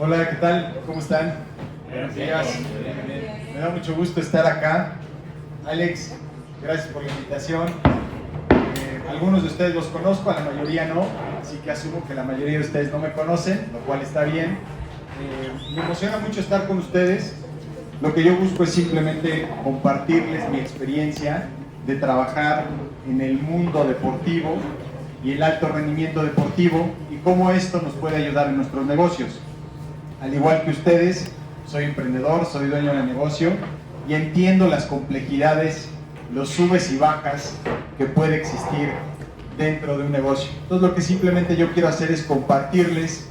Hola, ¿qué tal? ¿Cómo están? Buenos días. Me da mucho gusto estar acá. Alex, gracias por la invitación. Algunos de ustedes los conozco, a la mayoría no, así que asumo que la mayoría de ustedes no me conocen, lo cual está bien. Me emociona mucho estar con ustedes. Lo que yo busco es simplemente compartirles mi experiencia de trabajar en el mundo deportivo y el alto rendimiento deportivo y cómo esto nos puede ayudar en nuestros negocios. Al igual que ustedes, soy emprendedor, soy dueño de negocio y entiendo las complejidades, los subes y bajas que puede existir dentro de un negocio. Entonces lo que simplemente yo quiero hacer es compartirles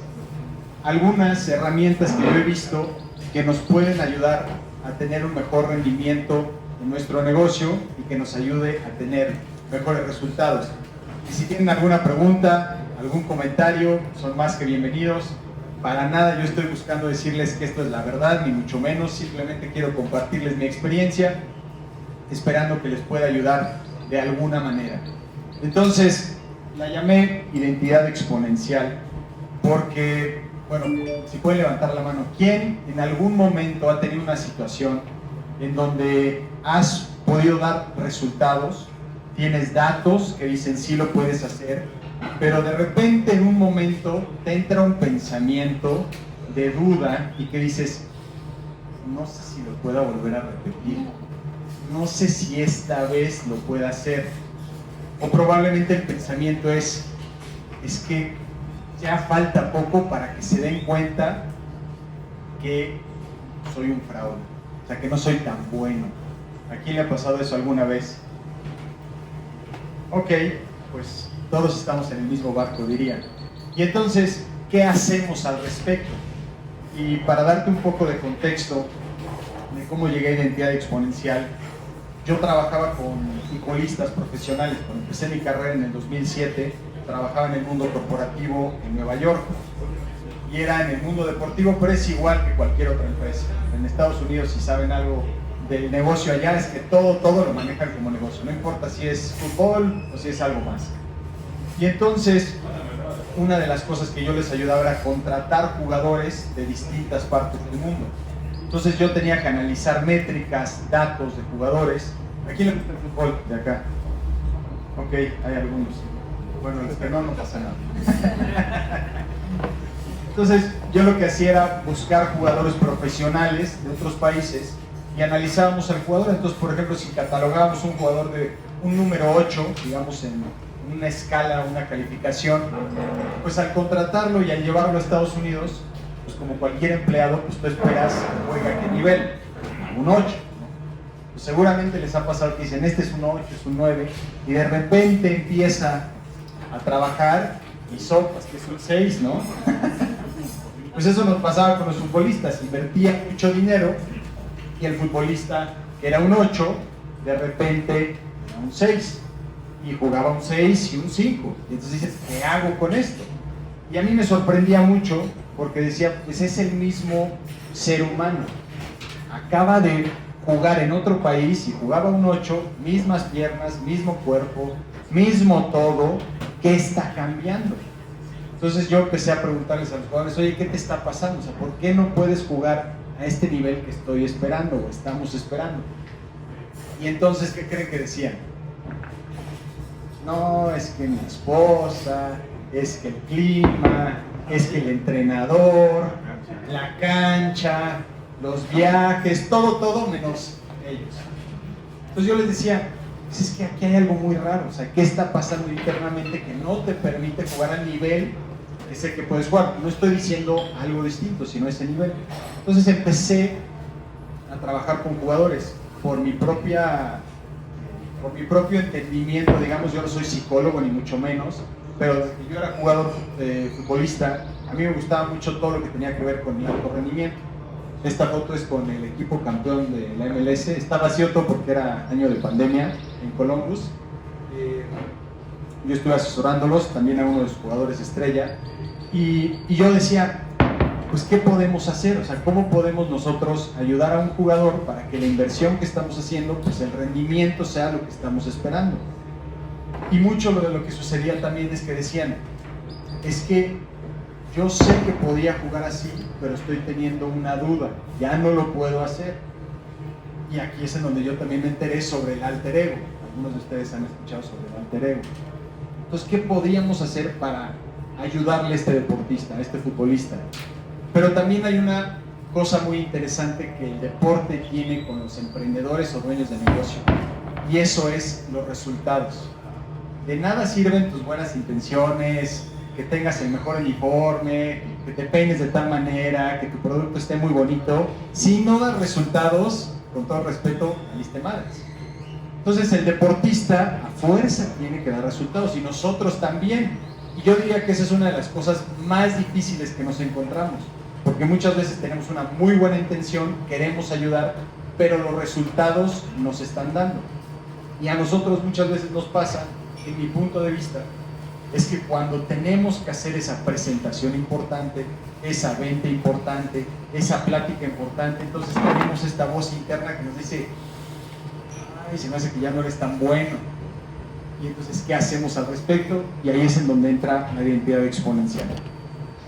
algunas herramientas que yo he visto que nos pueden ayudar a tener un mejor rendimiento en nuestro negocio y que nos ayude a tener mejores resultados. Y si tienen alguna pregunta, algún comentario, son más que bienvenidos. Para nada yo estoy buscando decirles que esto es la verdad, ni mucho menos, simplemente quiero compartirles mi experiencia, esperando que les pueda ayudar de alguna manera. Entonces, la llamé identidad exponencial, porque, bueno, si pueden levantar la mano, ¿quién en algún momento ha tenido una situación en donde has podido dar resultados, tienes datos que dicen sí lo puedes hacer, pero de repente en un momento te entra un pensamiento de duda y que dices, no sé si lo pueda volver a repetir, no sé si esta vez lo pueda hacer, o probablemente el pensamiento es que ya falta poco para que se den cuenta que soy un fraude, o sea que no soy tan bueno. ¿A quién le ha pasado eso alguna vez? Ok, pues todos estamos en el mismo barco, diría. Y entonces, ¿qué hacemos al respecto? Y para darte un poco de contexto de cómo llegué a identidad exponencial, yo trabajaba con futbolistas profesionales. Cuando empecé mi carrera en el 2007, trabajaba en el mundo corporativo en Nueva York. Y era en el mundo deportivo, pero es igual que cualquier otra empresa. En Estados Unidos, si saben algo del negocio allá, es que todo lo manejan como negocio. No importa si es fútbol o si es algo más. Y entonces, una de las cosas que yo les ayudaba era contratar jugadores de distintas partes del mundo. Entonces yo tenía que analizar métricas, datos de jugadores. ¿A quién le gusta el fútbol de acá? Ok, hay algunos. Bueno, los que no pasa nada. Entonces yo lo que hacía era buscar jugadores profesionales de otros países y analizábamos al jugador. Entonces, por ejemplo, si catalogábamos un jugador de un número 8, digamos en una escala, una calificación, pues al contratarlo y al llevarlo a Estados Unidos, pues como cualquier empleado, pues tú esperas que juegue a qué nivel, un 8, ¿no? Pues seguramente les ha pasado que dicen, este es un 8, es un 9, y de repente empieza a trabajar y sopas, que es un 6, ¿no? Pues eso nos pasaba con los futbolistas, invertían mucho dinero y el futbolista que era un 8, de repente era un 6. Y jugaba un 6 y un 5. Y entonces dices, ¿qué hago con esto? Y a mí me sorprendía mucho porque decía, pues es el mismo ser humano. Acaba de jugar en otro país y jugaba un 8, mismas piernas, mismo cuerpo, mismo todo. ¿Qué está cambiando? Entonces yo empecé a preguntarles a los jugadores, oye, ¿qué te está pasando? O sea, ¿por qué no puedes jugar a este nivel que estoy esperando o estamos esperando? Y entonces, ¿qué creen que decían? No, es que mi esposa, es que el clima, es que el entrenador, la cancha, los viajes, todo menos ellos. Entonces yo les decía, pues es que aquí hay algo muy raro, o sea, ¿qué está pasando internamente que no te permite jugar al nivel que sé que puedes jugar? No estoy diciendo algo distinto, sino ese nivel. Entonces empecé a trabajar con jugadores por mi propio entendimiento, digamos. Yo no soy psicólogo ni mucho menos, pero desde que yo era jugador futbolista, a mí me gustaba mucho todo lo que tenía que ver con el alto rendimiento. Esta foto es con el equipo campeón de la MLS, está vacío todo porque era año de pandemia en Columbus. Yo estuve asesorándolos, también a uno de sus jugadores estrella, y yo decía, pues ¿qué podemos hacer? O sea, ¿cómo podemos nosotros ayudar a un jugador para que la inversión que estamos haciendo, pues el rendimiento sea lo que estamos esperando? Y mucho de lo que sucedía también es que decían, es que yo sé que podía jugar así, pero estoy teniendo una duda, ya no lo puedo hacer. Y aquí es en donde yo también me enteré sobre el alter ego. Algunos de ustedes han escuchado sobre el alter ego. Entonces, ¿qué podíamos hacer para ayudarle a este deportista, a este futbolista? Pero también hay una cosa muy interesante que el deporte tiene con los emprendedores o dueños de negocio, y eso es los resultados. De nada sirven tus buenas intenciones, que tengas el mejor uniforme, que te peines de tal manera, que tu producto esté muy bonito, si no das resultados, con todo respeto, valiste madres. Entonces el deportista a fuerza tiene que dar resultados, y nosotros también. Y yo diría que esa es una de las cosas más difíciles que nos encontramos, porque muchas veces tenemos una muy buena intención, queremos ayudar, pero los resultados nos están dando. Y a nosotros muchas veces nos pasa, en mi punto de vista, es que cuando tenemos que hacer esa presentación importante, esa venta importante, esa plática importante, entonces tenemos esta voz interna que nos dice: ay, se me hace que ya no eres tan bueno. Y entonces, ¿qué hacemos al respecto? Y ahí es en donde entra la identidad exponencial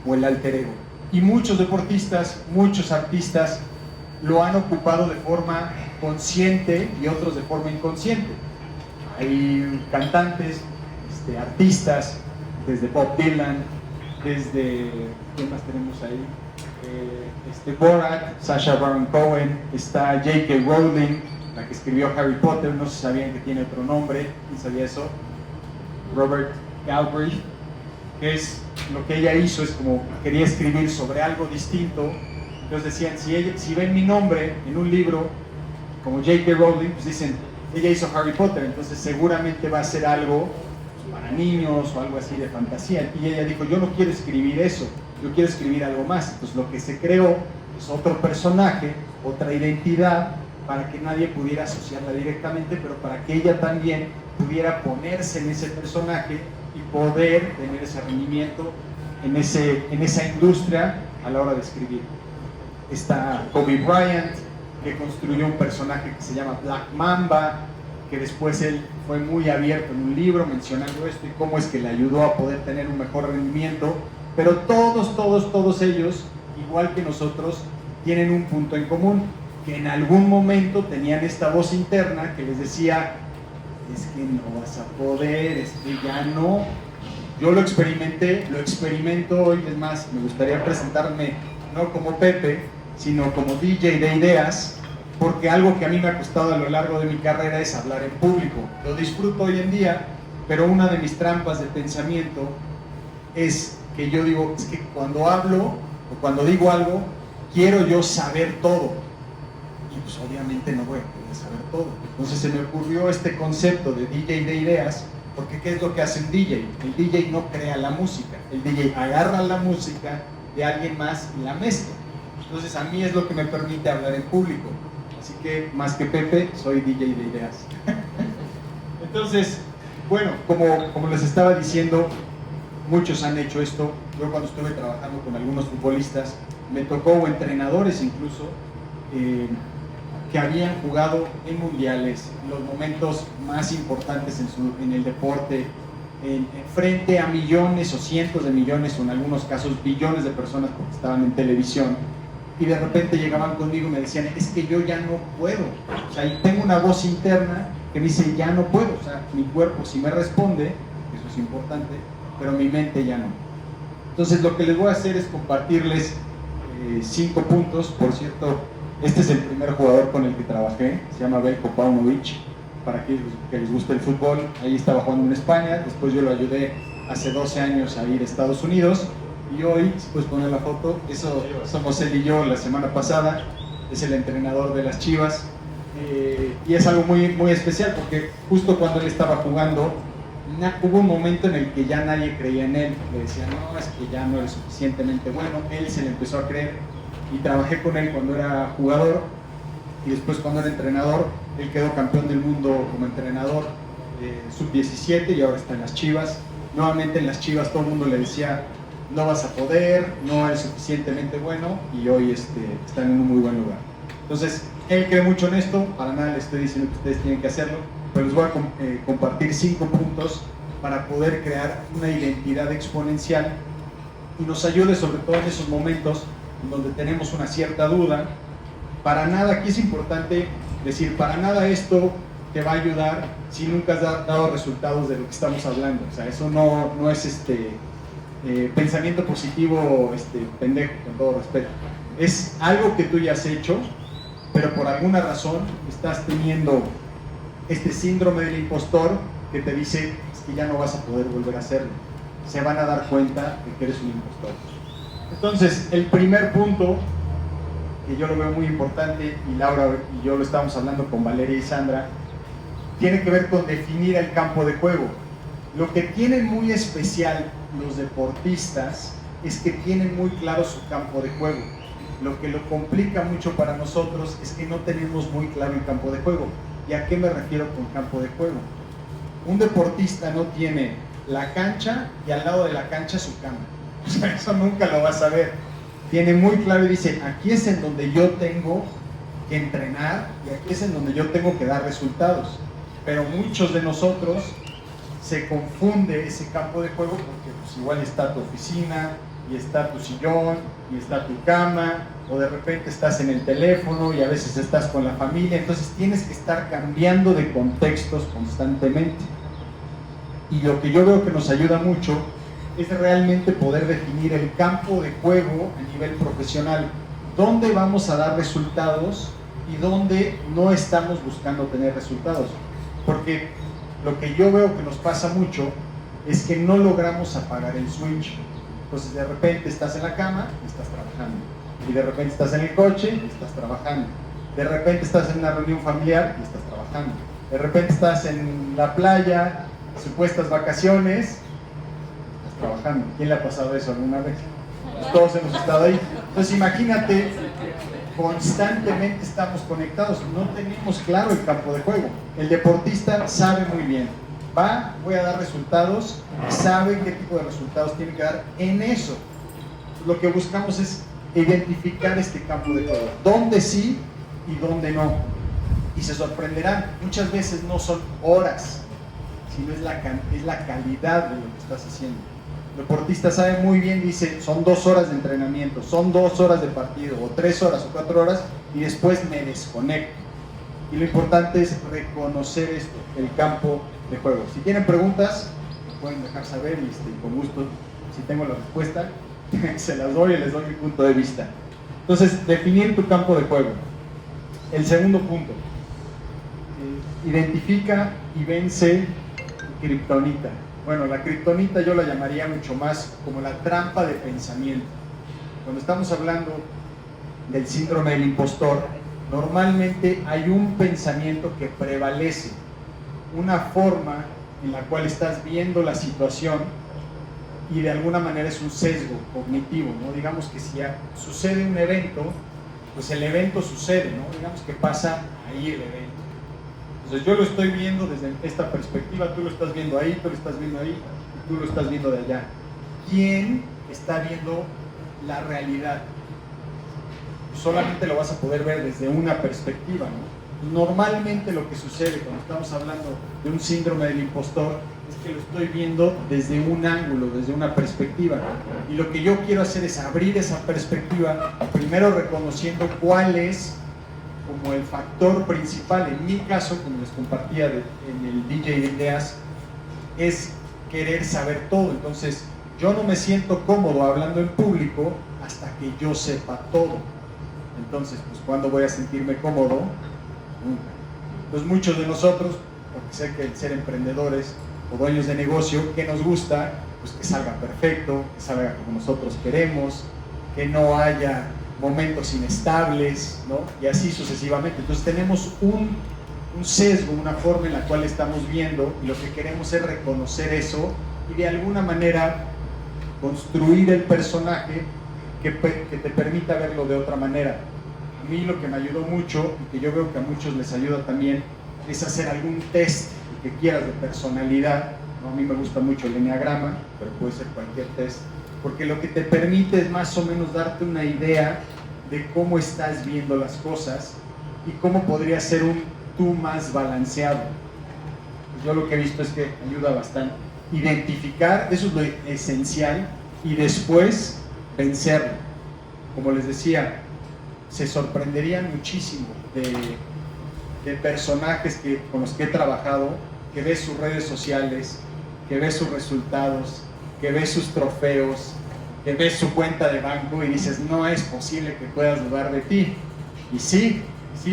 o el alter ego. Y muchos deportistas, muchos artistas lo han ocupado de forma consciente y otros de forma inconsciente. Hay cantantes, artistas, desde Bob Dylan, desde, ¿quién más tenemos ahí? Borat, Sacha Baron Cohen, está J.K. Rowling, la que escribió Harry Potter, no sé si sabían que tiene otro nombre, ¿quién sabía eso? Robert Galbraith, que es lo que ella hizo, es como quería escribir sobre algo distinto. Entonces decían, si ven mi nombre en un libro como J.K. Rowling, pues dicen, ella hizo Harry Potter, entonces seguramente va a ser algo para niños o algo así de fantasía. Y ella dijo, yo no quiero escribir eso, yo quiero escribir algo más. Entonces lo que se creó es otro personaje, otra identidad, para que nadie pudiera asociarla directamente, pero para que ella también pudiera ponerse en ese personaje y poder tener ese rendimiento en esa industria a la hora de escribir. Está Kobe Bryant, que construyó un personaje que se llama Black Mamba, que después él fue muy abierto en un libro mencionando esto y cómo es que le ayudó a poder tener un mejor rendimiento. Pero todos ellos, igual que nosotros, tienen un punto en común, que en algún momento tenían esta voz interna que les decía, es que no vas a poder, es que ya no. Yo lo experimenté, lo experimento hoy. Es más, me gustaría presentarme no como Pepe, sino como DJ de ideas, porque algo que a mí me ha costado a lo largo de mi carrera es hablar en público. Lo disfruto hoy en día, pero una de mis trampas de pensamiento es que yo digo, es que cuando hablo o cuando digo algo, quiero yo saber todo, y pues obviamente no voy a poder saber todo. Entonces se me ocurrió este concepto de DJ de ideas, porque ¿qué es lo que hace un DJ? El DJ no crea la música, el DJ agarra la música de alguien más y la mezcla. Entonces a mí es lo que me permite hablar en público. Así que más que Pepe, soy DJ de ideas. Entonces, bueno, como les estaba diciendo, muchos han hecho esto. Yo cuando estuve trabajando con algunos futbolistas, me tocó, o entrenadores incluso, que habían jugado en mundiales, en los momentos más importantes en el deporte, frente a millones o cientos de millones, o en algunos casos billones de personas, porque estaban en televisión, y de repente llegaban conmigo y me decían, es que yo ya no puedo. O sea, y tengo una voz interna que me dice, ya no puedo. O sea, mi cuerpo sí me responde, eso es importante, pero mi mente ya no. Entonces lo que les voy a hacer es compartirles 5 puntos. Por cierto, este es el primer jugador con el que trabajé, se llama Veljko Paunovic, para aquellos que les guste el fútbol. Ahí estaba jugando en España, después yo lo ayudé hace 12 años a ir a Estados Unidos, y hoy, si puedes poner la foto, eso somos él y yo la semana pasada. Es el entrenador de las Chivas, y es algo muy, muy especial, porque justo cuando él estaba jugando, hubo un momento en el que ya nadie creía en él. Le decían, no, es que ya no eres suficientemente bueno. Él se le empezó a creer, y trabajé con él cuando era jugador, y después cuando era entrenador. Él quedó campeón del mundo como entrenador sub-17, y ahora está en las Chivas. Nuevamente en las Chivas todo el mundo le decía, no vas a poder, no eres suficientemente bueno, y hoy están en un muy buen lugar. Entonces, él cree mucho en esto. Para nada les estoy diciendo que ustedes tienen que hacerlo, pero les voy a compartir 5 puntos para poder crear una identidad exponencial y nos ayude sobre todo en esos momentos en donde tenemos una cierta duda. Para nada, aquí es importante decir, para nada esto te va a ayudar si nunca has dado resultados de lo que estamos hablando. O sea, eso no es pensamiento positivo pendejo, con todo respeto. Es algo que tú ya has hecho, pero por alguna razón estás teniendo este síndrome del impostor que te dice que ya no vas a poder volver a hacerlo. Se van a dar cuenta de que eres un impostor. Entonces, el primer punto, que yo lo veo muy importante, y Laura y yo lo estábamos hablando con Valeria y Sandra, tiene que ver con definir el campo de juego. Lo que tienen muy especial los deportistas es que tienen muy claro su campo de juego. Lo que lo complica mucho para nosotros es que no tenemos muy claro el campo de juego. ¿Y a qué me refiero con campo de juego? Un deportista no tiene la cancha y al lado de la cancha su cama. O sea, eso nunca lo vas a ver. Tiene muy claro y dice, aquí es en donde yo tengo que entrenar y aquí es en donde yo tengo que dar resultados. Pero muchos de nosotros se confunde ese campo de juego porque pues, igual está tu oficina y está tu sillón y está tu cama, o de repente estás en el teléfono y a veces estás con la familia. Entonces tienes que estar cambiando de contextos constantemente. Y lo que yo veo que nos ayuda mucho es realmente poder definir el campo de juego a nivel profesional, dónde vamos a dar resultados y dónde no estamos buscando tener resultados. Porque lo que yo veo que nos pasa mucho es que no logramos apagar el switch. Entonces de repente estás en la cama y estás trabajando, y de repente estás en el coche y estás trabajando, de repente estás en una reunión familiar y estás trabajando, de repente estás en la playa, supuestas vacaciones, estás trabajando. ¿Quién le ha pasado eso alguna vez? Pues todos hemos estado ahí. Entonces imagínate, constantemente estamos conectados, no tenemos claro el campo de juego. El deportista sabe muy bien, voy a dar resultados, sabe qué tipo de resultados tiene que dar en eso. Lo que buscamos es identificar este campo de juego, dónde sí y dónde no. Y se sorprenderán, muchas veces no son horas, sino es la calidad de lo que estás haciendo. El deportista sabe muy bien, dice, son 2 horas de entrenamiento, son 2 horas de partido, o 3 horas, o 4 horas, y después me desconecto. Y lo importante es reconocer esto, el campo de juego. Si tienen preguntas, me pueden dejar saber y con gusto, si tengo la respuesta, se las doy y les doy mi punto de vista. Entonces, definir tu campo de juego. El segundo punto, identifica y vence tu kriptonita. Bueno, la kriptonita yo la llamaría mucho más como la trampa de pensamiento. Cuando estamos hablando del síndrome del impostor, normalmente hay un pensamiento que prevalece, una forma en la cual estás viendo la situación y de alguna manera es un sesgo cognitivo, ¿no? Digamos que si sucede un evento, pues el evento sucede, ¿no? Digamos que pasa ahí el evento. Entonces yo lo estoy viendo desde esta perspectiva, tú lo estás viendo ahí, tú lo estás viendo ahí, y tú lo estás viendo de allá. ¿Quién está viendo la realidad? Solamente lo vas a poder ver desde una perspectiva, ¿no? Normalmente lo que sucede cuando estamos hablando de un síndrome del impostor es que lo estoy viendo desde un ángulo, desde una perspectiva, y lo que yo quiero hacer es abrir esa perspectiva, primero reconociendo cuál es como el factor principal. En mi caso, como les compartía en el DJ de ideas, es querer saber todo. Entonces yo no me siento cómodo hablando en público hasta que yo sepa todo. Entonces, pues, ¿cuándo voy a sentirme cómodo? Nunca. Entonces, muchos de nosotros, porque sé que el ser emprendedores o dueños de negocio, ¿qué nos gusta? Pues que salga perfecto, que salga como nosotros queremos, que no haya momentos inestables, ¿no? Y así sucesivamente. Entonces, tenemos un sesgo, una forma en la cual estamos viendo, y lo que queremos es reconocer eso y de alguna manera construir el personaje que te permita verlo de otra manera. A mí lo que me ayudó mucho, y que yo veo que a muchos les ayuda también, es hacer algún test que quieras de personalidad, ¿no? A mí me gusta mucho el enneagrama, pero puede ser cualquier test, porque lo que te permite es más o menos darte una idea de cómo estás viendo las cosas y cómo podría ser un tú más balanceado. Pues yo lo que he visto es que ayuda bastante. Identificar, eso es lo esencial, y después vencerlo. Como les decía, se sorprenderían muchísimo de personajes con los que he trabajado, que ves sus redes sociales, que ves sus resultados, que ves sus trofeos, que ves su cuenta de banco y dices, no es posible que puedas dudar de ti. Y sí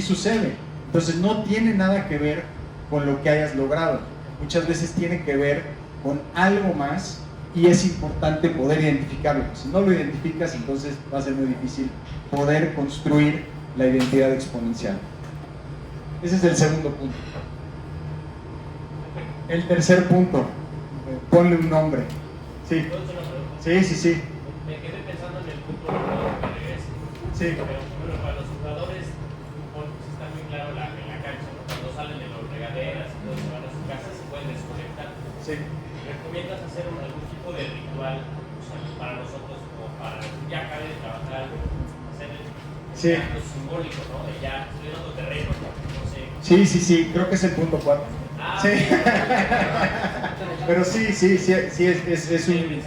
sucede. Entonces no tiene nada que ver con lo que hayas logrado. Muchas veces tiene que ver con algo más y es importante poder identificarlo. Si no lo identificas, entonces va a ser muy difícil poder construir la identidad exponencial. Ese es el segundo punto. El tercer punto, ponle un nombre. Sí. Sí. Me quedé pensando en el punto que regrese. Sí. Pero bueno, para los jugadores, pues está muy claro en la cancha, ¿no? Cuando salen de las regaderas y todos se van a su casa, se pueden desconectar. Sí. ¿Recomiendas hacer algún tipo de ritual, o sea, para nosotros, como para ya acabar de trabajar, hacer el acto simbólico, ¿no? De ya estoy en otro terreno, no sé. Sí, creo que es el punto 4. Sí. Pero sí,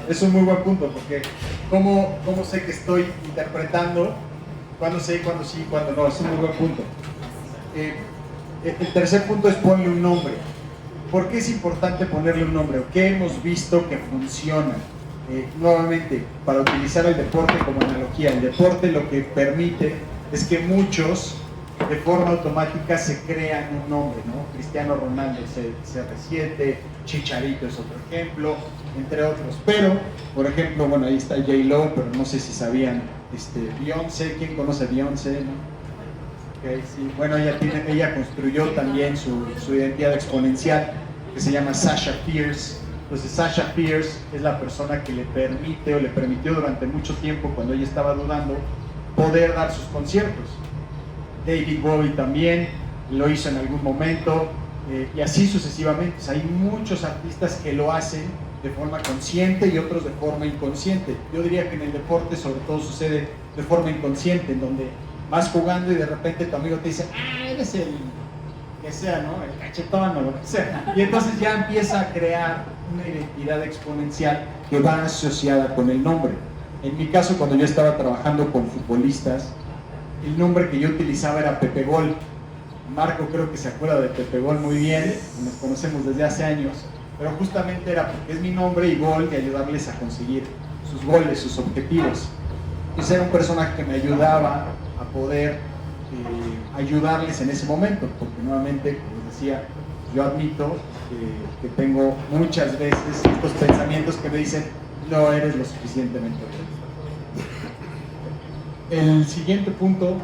es un muy buen punto, porque ¿cómo sé que estoy interpretando? ¿Cuándo sé, cuándo sí, cuándo no? Es un muy buen punto. El tercer punto es ponle un nombre. ¿Por qué es importante ponerle un nombre? ¿Qué hemos visto que funciona? Nuevamente, para utilizar el deporte como analogía, el deporte lo que permite es que muchos de forma automática se crean un nombre, ¿no? Cristiano Ronaldo, CR7, Chicharito es otro ejemplo, entre otros. Pero, por ejemplo, bueno, ahí está J-Lo, pero no sé si sabían, Beyoncé, ¿quién conoce a Beyoncé? ¿No? Okay, sí. Bueno, ella construyó también su identidad exponencial, que se llama Sasha Fierce. Entonces, Sasha Fierce es la persona que le permite o le permitió durante mucho tiempo, cuando ella estaba dudando, poder dar sus conciertos. David Bowie también lo hizo en algún momento, y así sucesivamente. O sea, hay muchos artistas que lo hacen de forma consciente y otros de forma inconsciente. Yo diría que en el deporte sobre todo sucede de forma inconsciente, en donde vas jugando y de repente tu amigo te dice, eres el que sea, ¿no? El cachetón o lo que sea. Y entonces ya empieza a crear una identidad exponencial que va asociada con el nombre. En mi caso, cuando yo estaba trabajando con futbolistas, el nombre que yo utilizaba era Pepe Gol. Marco creo que se acuerda de Pepe Gol muy bien, nos conocemos desde hace años, pero justamente era porque es mi nombre y gol de ayudarles a conseguir sus goles, sus objetivos. Entonces era un personaje que me ayudaba a poder ayudarles en ese momento, porque nuevamente, como les decía, yo admito que tengo muchas veces estos pensamientos que me dicen, no eres lo suficientemente bueno. El siguiente punto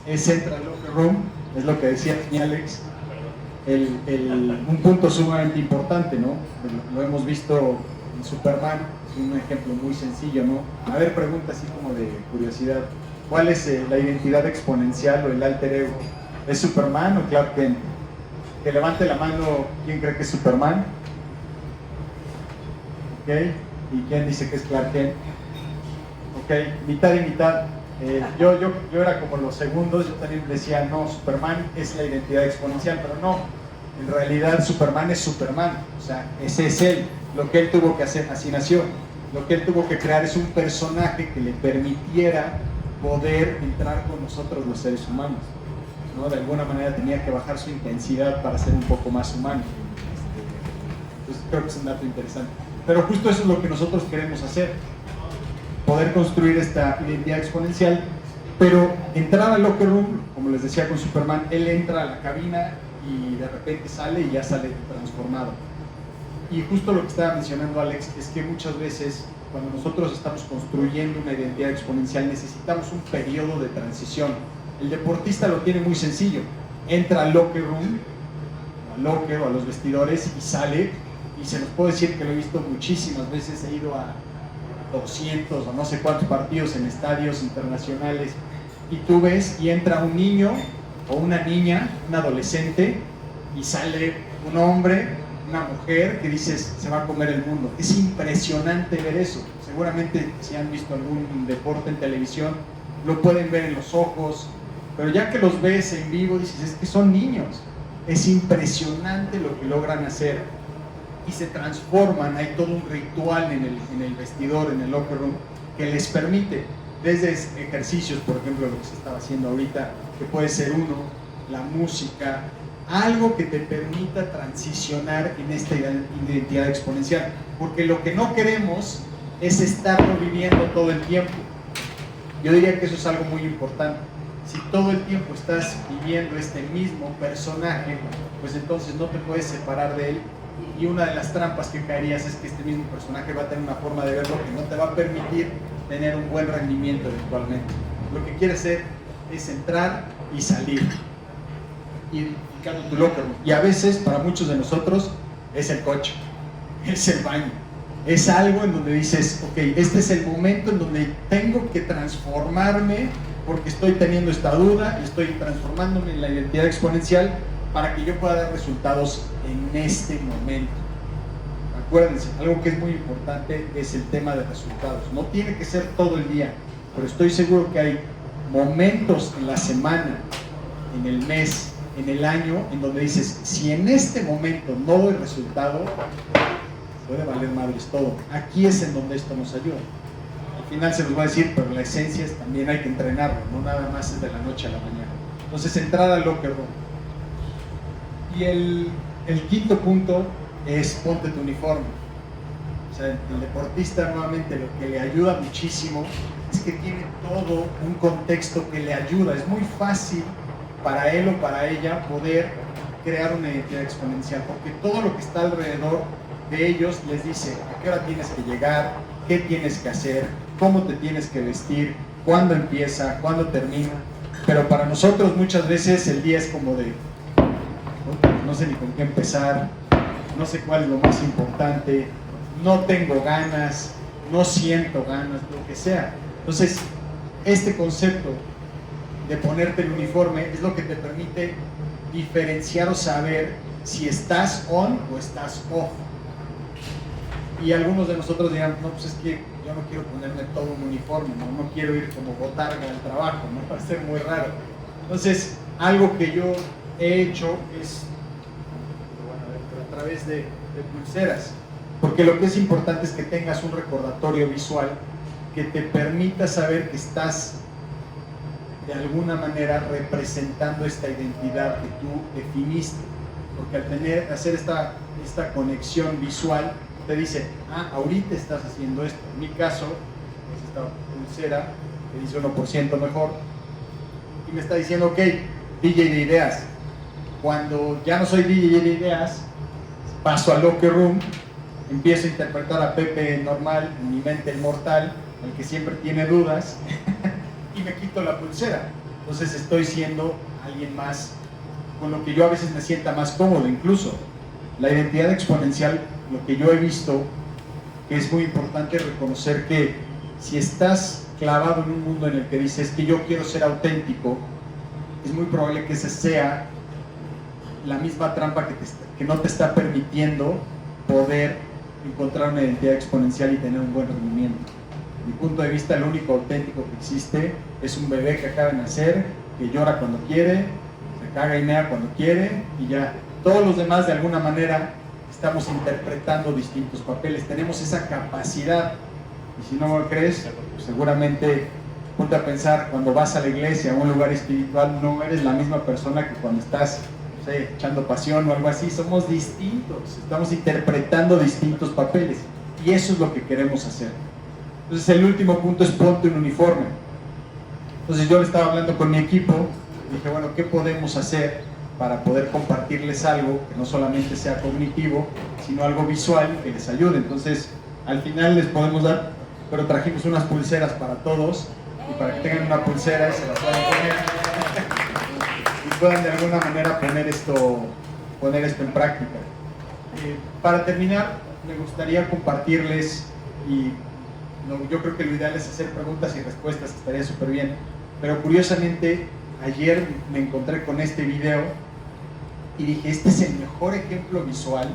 es Central Locker Room, es lo que decía Alex, un punto sumamente importante, ¿no? Lo hemos visto en Superman, es un ejemplo muy sencillo, ¿no? A ver, pregunta así como de curiosidad, ¿cuál es la identidad exponencial o el alter ego? ¿Es Superman o Clark Kent? Que levante la mano, ¿quién cree que es Superman? ¿Ok? ¿Y quién dice que es Clark Kent? Ok, mitad y mitad. Yo era como los segundos, yo también decía, no, Superman es la identidad exponencial, pero no, en realidad Superman es Superman, o sea, ese es él, lo que él tuvo que hacer, así nació, lo que él tuvo que crear es un personaje que le permitiera poder entrar con nosotros los seres humanos, ¿no? De alguna manera tenía que bajar su intensidad para ser un poco más humano. Entonces creo que es un dato interesante, pero justo eso es lo que nosotros queremos hacer, poder construir esta identidad exponencial, pero entrar al locker room, como les decía con Superman, él entra a la cabina y de repente sale y ya sale transformado. Y justo lo que estaba mencionando Alex es que muchas veces cuando nosotros estamos construyendo una identidad exponencial necesitamos un periodo de transición. El deportista lo tiene muy sencillo, entra al locker room, al locker o a los vestidores y sale, y se los puedo decir que lo he visto muchísimas veces, he ido a 200 o no sé cuántos partidos en estadios internacionales y tú ves y entra un niño o una niña, un adolescente y sale un hombre, una mujer que dices se va a comer el mundo. Es impresionante ver eso. Seguramente si han visto algún deporte en televisión lo pueden ver en los ojos, pero ya que los ves en vivo dices, es que son niños. Es impresionante lo que logran hacer. y se transforman. Hay todo un ritual en el vestidor, en el locker room, que les permite, desde ejercicios, por ejemplo, lo que se estaba haciendo ahorita, que puede ser la música, algo que te permita transicionar en esta identidad exponencial, porque lo que no queremos es estarlo viviendo todo el tiempo. Yo diría que eso es algo muy importante. Si todo el tiempo estás viviendo este mismo personaje, pues entonces no te puedes separar de él, y una de las trampas que caerías es que este mismo personaje va a tener una forma de verlo que no te va a permitir tener un buen rendimiento eventualmente. Lo que quieres hacer es entrar y salir, identificando tu locker room. Y a veces, para muchos de nosotros, es el coche, es el baño, es algo en donde dices, ok, este es el momento en donde tengo que transformarme, porque estoy teniendo esta duda y estoy transformándome en la identidad exponencial para que yo pueda dar resultados en este momento. Acuérdense, algo que es muy importante es el tema de resultados. No tiene que ser todo el día, pero estoy seguro que hay momentos en la semana, en el mes, en el año, en donde dices, si en este momento no doy resultado, puede valer madres todo. Aquí es en donde esto nos ayuda. Al final se nos va a decir, pero la esencia es también hay que entrenarlo, no nada más es de la noche a la mañana. Entonces, entrar al locker room. Y el quinto punto es ponte tu uniforme. O sea, el deportista nuevamente lo que le ayuda muchísimo es que tiene todo un contexto que le ayuda. Es muy fácil para él o para ella poder crear una identidad exponencial, porque todo lo que está alrededor de ellos les dice a qué hora tienes que llegar, qué tienes que hacer, cómo te tienes que vestir, cuándo empieza, cuándo termina. Pero para nosotros muchas veces el día es como de no sé ni con qué empezar, no sé cuál es lo más importante, no tengo ganas, no siento ganas, lo que sea. Entonces, este concepto de ponerte el uniforme es lo que te permite diferenciar o saber si estás on o estás off. Y algunos de nosotros dirán, no, pues es que yo no quiero ponerme todo un uniforme, no quiero ir como botarga al trabajo, ¿no? Va a ser muy raro. Entonces, algo que yo he hecho es, a través de pulseras, porque lo que es importante es que tengas un recordatorio visual que te permita saber que estás de alguna manera representando esta identidad que tú definiste, porque al hacer esta conexión visual te dice, ahorita estás haciendo esto. En mi caso es esta pulsera que dice 1% mejor y me está diciendo, ok, DJ de ideas. Cuando ya no soy DJ de ideas, paso al locker room, empiezo a interpretar a Pepe normal, en mi mente el mortal, el que siempre tiene dudas, y me quito la pulsera. Entonces estoy siendo alguien más, con lo que yo a veces me sienta más cómodo. Incluso la identidad exponencial, lo que yo he visto, que es muy importante reconocer que si estás clavado en un mundo en el que dices que yo quiero ser auténtico, es muy probable que esa sea la misma trampa que no te está permitiendo poder encontrar una identidad exponencial y tener un buen rendimiento. Desde mi punto de vista, lo único auténtico que existe es un bebé que acaba de nacer, que llora cuando quiere, se caga y mea cuando quiere, y ya. Todos los demás, de alguna manera, estamos interpretando distintos papeles, tenemos esa capacidad. Y si no lo crees, pues seguramente ponte a pensar, cuando vas a la iglesia, a un lugar espiritual, no eres la misma persona que cuando estás, no sé, echando pasión o algo así. Somos distintos, estamos interpretando distintos papeles, y eso es lo que queremos hacer. Entonces el último punto es ponte un uniforme. Entonces yo le estaba hablando con mi equipo y dije, bueno, ¿qué podemos hacer para poder compartirles algo que no solamente sea cognitivo, sino algo visual que les ayude? Entonces al final les podemos dar, pero trajimos unas pulseras para todos, y para que tengan una pulsera y se la puedan poner y puedan de alguna manera poner esto en práctica. Para terminar, me gustaría compartirles, y yo creo que lo ideal es hacer preguntas y respuestas, estaría súper bien, pero curiosamente ayer me encontré con este video y dije, este es el mejor ejemplo visual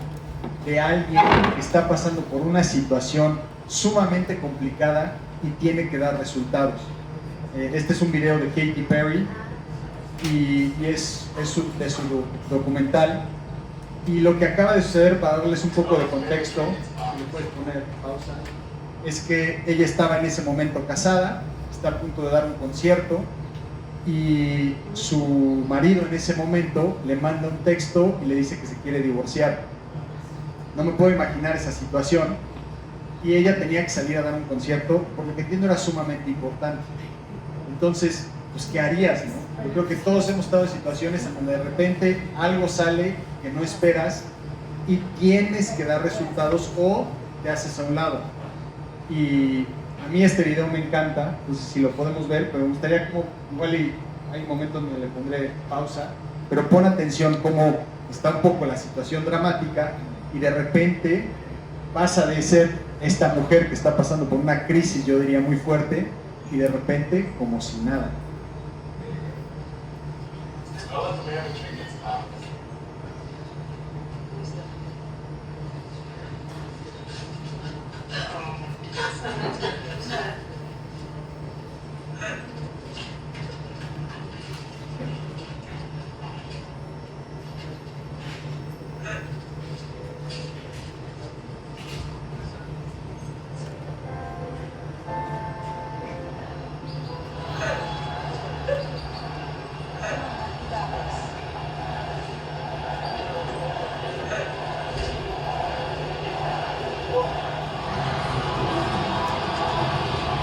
de alguien que está pasando por una situación sumamente complicada y tiene que dar resultados. Este es un video de Katy Perry y es de su documental, Y lo que acaba de suceder, para darles un poco de contexto, si le puedes poner pausa, es que ella estaba en ese momento casada, está a punto de dar un concierto, y su marido en ese momento le manda un texto y le dice que se quiere divorciar. No me puedo imaginar esa situación, y ella tenía que salir a dar un concierto, por lo que entiendo era sumamente importante. Entonces, pues, ¿qué harías, no? Yo creo que todos hemos estado en situaciones en donde de repente algo sale que no esperas y tienes que dar resultados o te haces a un lado. Y a mí este video me encanta, no sé si lo podemos ver, pero me gustaría como, igual hay momentos donde le pondré pausa, pero pon atención cómo está un poco la situación dramática y de repente pasa de ser esta mujer que está pasando por una crisis, yo diría muy fuerte, y de repente como si nada.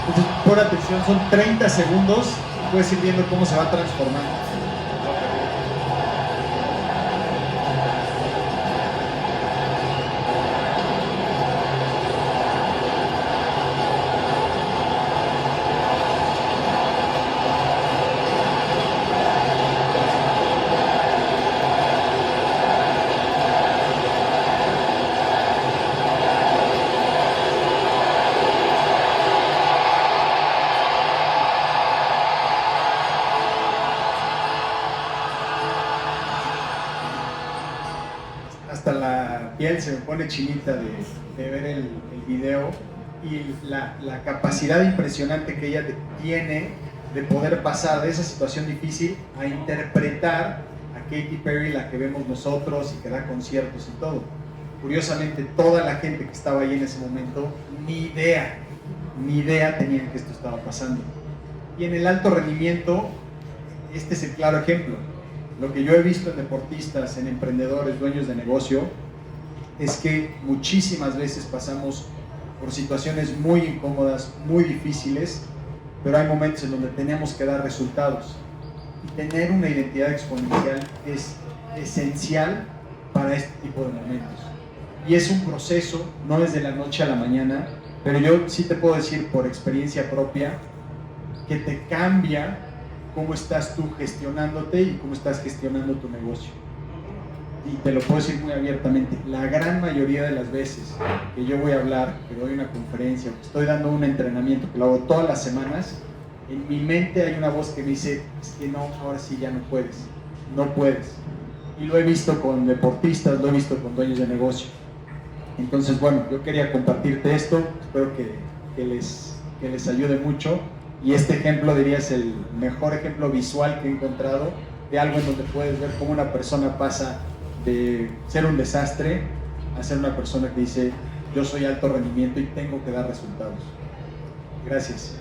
Entonces, pon atención, son 30 segundos y puedes ir viendo cómo se va transformando. Hasta la piel se me pone chinita de ver el video y la capacidad impresionante que ella tiene de poder pasar de esa situación difícil a interpretar a Katy Perry, la que vemos nosotros y que da conciertos y todo. Curiosamente, toda la gente que estaba ahí en ese momento, ni idea tenían que esto estaba pasando. Y en el alto rendimiento, este es el claro ejemplo. Lo que yo he visto en deportistas, en emprendedores, dueños de negocio, es que muchísimas veces pasamos por situaciones muy incómodas, muy difíciles, pero hay momentos en donde tenemos que dar resultados. Y tener una identidad exponencial es esencial para este tipo de momentos. Y es un proceso, no es de la noche a la mañana, pero yo sí te puedo decir por experiencia propia que te cambia cómo estás tú gestionándote y cómo estás gestionando tu negocio. Y te lo puedo decir muy abiertamente, la gran mayoría de las veces que yo voy a hablar, que doy una conferencia, que estoy dando un entrenamiento, que lo hago todas las semanas, en mi mente hay una voz que me dice, es que no, ahora sí ya no puedes. Y lo he visto con deportistas, lo he visto con dueños de negocio. Entonces, bueno, yo quería compartirte esto, espero que les ayude mucho. Y este ejemplo, diría, es el mejor ejemplo visual que he encontrado de algo en donde puedes ver cómo una persona pasa de ser un desastre a ser una persona que dice, yo soy alto rendimiento y tengo que dar resultados. Gracias.